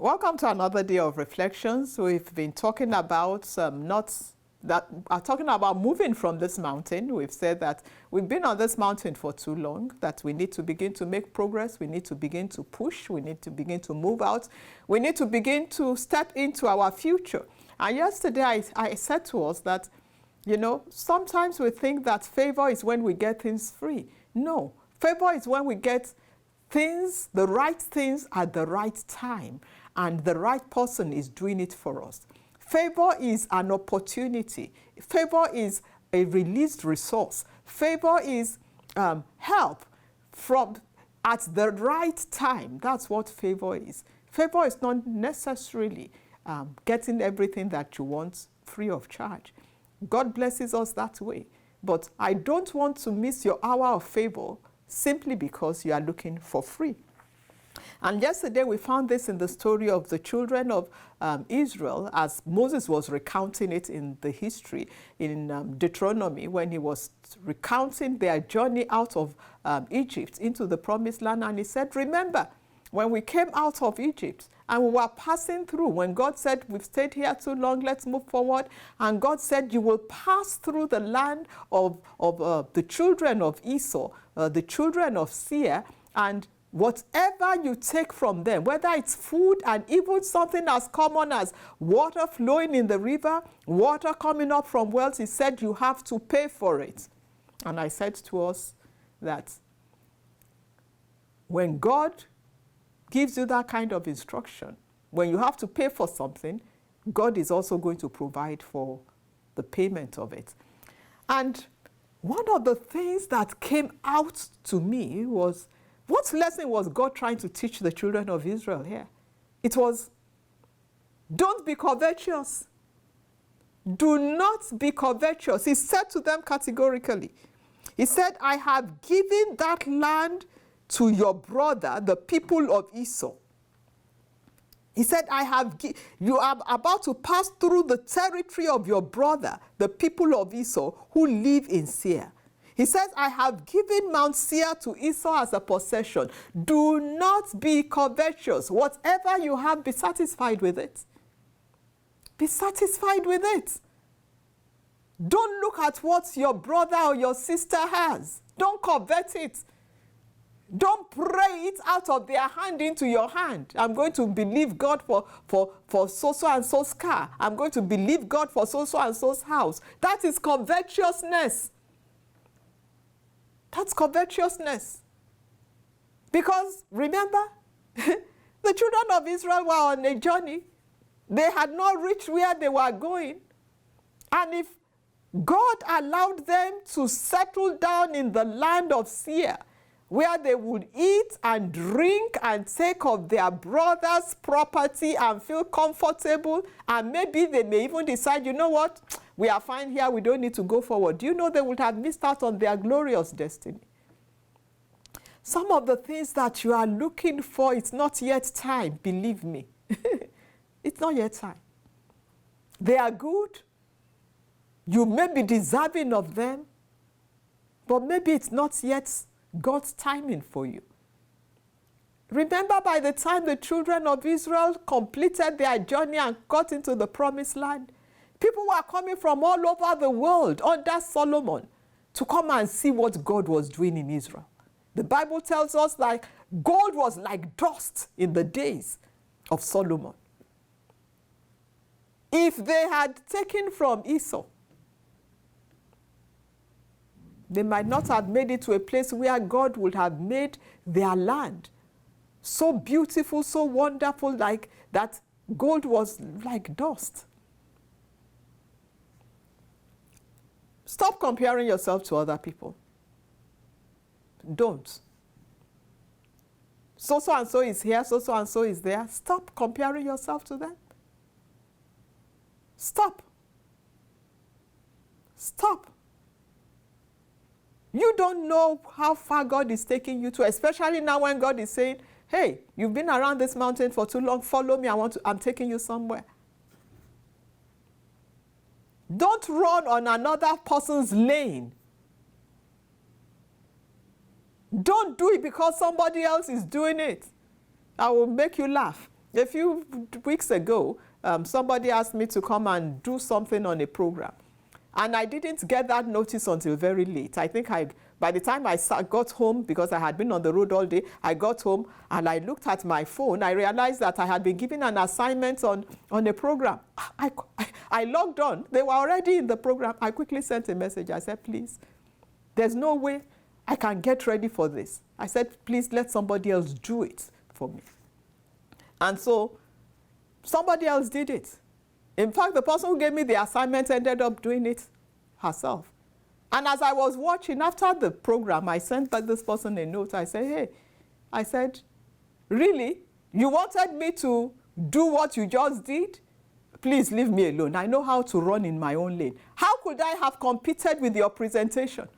Welcome to another day of reflections. We've been talking about talking about moving from this mountain. We've said that we've been on this mountain for too long, that we need to begin to make progress. We need to begin to push. We need to begin to move out. We need to begin to step into our future. And yesterday I said to us that, sometimes we think that favor is when we get things free. No, favor is when we get things, the right things at the right time, and the right person is doing it for us. Favor is an opportunity. Favor is a released resource. Favor is help from at the right time. That's what favor is. Favor is not necessarily getting everything that you want free of charge. God blesses us that way. But I don't want to miss your hour of favor simply because you are looking for free. And yesterday we found this in the story of the children of Israel, as Moses was recounting it in the history in Deuteronomy, when he was recounting their journey out of Egypt into the promised land. And he said, remember, when we came out of Egypt and we were passing through, when God said, we've stayed here too long, let's move forward. And God said, you will pass through the land of the children of Esau, the children of Seir, and whatever you take from them, whether it's food and even something as common as water flowing in the river, water coming up from wells, he said you have to pay for it. And I said to us that when God gives you that kind of instruction, when you have to pay for something, God is also going to provide for the payment of it. And one of the things that came out to me was, what lesson was God trying to teach the children of Israel here? It was, don't be covetous. Do not be covetous. He said to them categorically. He said, I have given that land to your brother, the people of Esau. He said, you are about to pass through the territory of your brother, the people of Esau, who live in Seir. He says, I have given Mount Seir to Esau as a possession. Do not be covetous. Whatever you have, be satisfied with it. Be satisfied with it. Don't look at what your brother or your sister has. Don't covet it. Don't pray it out of their hand into your hand. I'm going to believe God for so and so's car. I'm going to believe God for so and so's house. That is covetousness. That's covetousness. Because remember, the children of Israel were on a journey. They had not reached where they were going. And if God allowed them to settle down in the land of Seir, where they would eat and drink and take of their brother's property and feel comfortable, and maybe they may even decide, you know what, we are fine here, we don't need to go forward. Do you know they would have missed out on their glorious destiny? Some of the things that you are looking for, it's not yet time, believe me. It's not yet time. They are good. You may be deserving of them, but maybe it's not yet God's timing for you. Remember, by the time the children of Israel completed their journey and got into the promised land, people were coming from all over the world under Solomon to come and see what God was doing in Israel. The Bible tells us that gold was like dust in the days of Solomon. If they had taken from Esau, they might not have made it to a place where God would have made their land so beautiful, so wonderful, like that gold was like dust. Stop comparing yourself to other people. Don't. So and so is here, so and so is there. Stop comparing yourself to them. Stop. Stop. You don't know how far God is taking you to, especially now when God is saying, hey, you've been around this mountain for too long, follow me, I'm taking you somewhere. Don't run on another person's lane. Don't do it because somebody else is doing it. I will make you laugh. A few weeks ago, somebody asked me to come and do something on a program. And I didn't get that notice until very late. I think by the time I got home, because I had been on the road all day, I got home and I looked at my phone. I realized that I had been given an assignment on a program. I logged on. They were already in the program. I quickly sent a message. I said, please, there's no way I can get ready for this. I said, please let somebody else do it for me. And so somebody else did it. In fact, the person who gave me the assignment ended up doing it herself. And as I was watching, after the program, I sent back this person a note. I said, hey, I said, really? You wanted me to do what you just did? Please leave me alone. I know how to run in my own lane. How could I have competed with your presentation?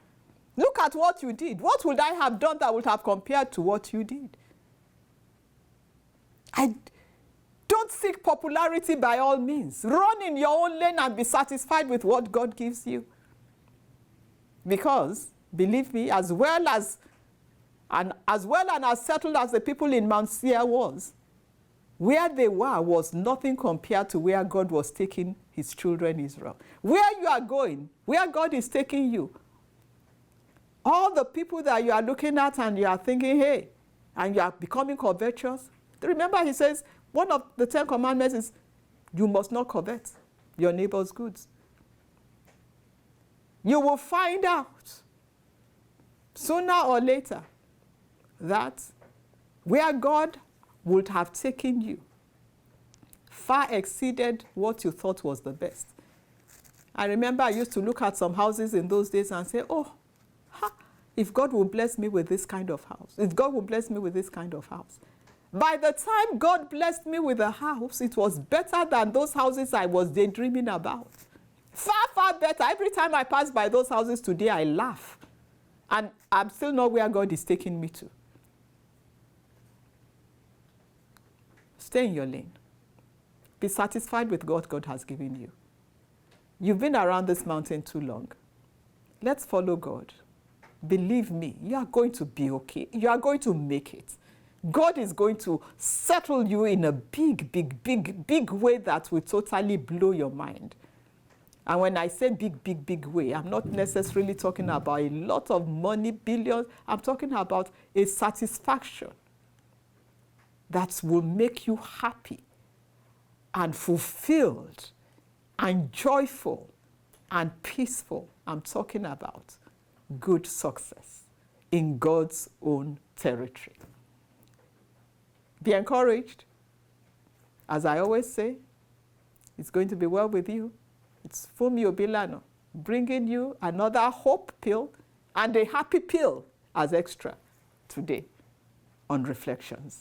Look at what you did. What would I have done that would have compared to what you did? Don't seek popularity by all means. Run in your own lane and be satisfied with what God gives you. Because, believe me, as well and as settled as the people in Mount Seir was, where they were was nothing compared to where God was taking his children Israel. Where you are going, where God is taking you, all the people that you are looking at and you are thinking, hey, and you are becoming covetous. Remember, he says, one of the 10 commandments is, you must not covet your neighbor's goods. You will find out sooner or later that where God would have taken you far exceeded what you thought was the best. I remember I used to look at some houses in those days and say, oh, if God will bless me with this kind of house, if God will bless me with this kind of house. By the time God blessed me with a house, it was better than those houses I was daydreaming about. Far, far better. Every time I pass by those houses today, I laugh. And I'm still not where God is taking me to. Stay in your lane. Be satisfied with what God has given you. You've been around this mountain too long. Let's follow God. Believe me, you are going to be okay. You are going to make it. God is going to settle you in a big, big, big, big way that will totally blow your mind. And when I say big, big, big way, I'm not necessarily talking about a lot of money, billions. I'm talking about a satisfaction that will make you happy and fulfilled and joyful and peaceful. I'm talking about good success in God's own territory. Be encouraged. As I always say, it's going to be well with you. It's Fumi Obilano, bringing you another hope pill and a happy pill as extra today on Reflections.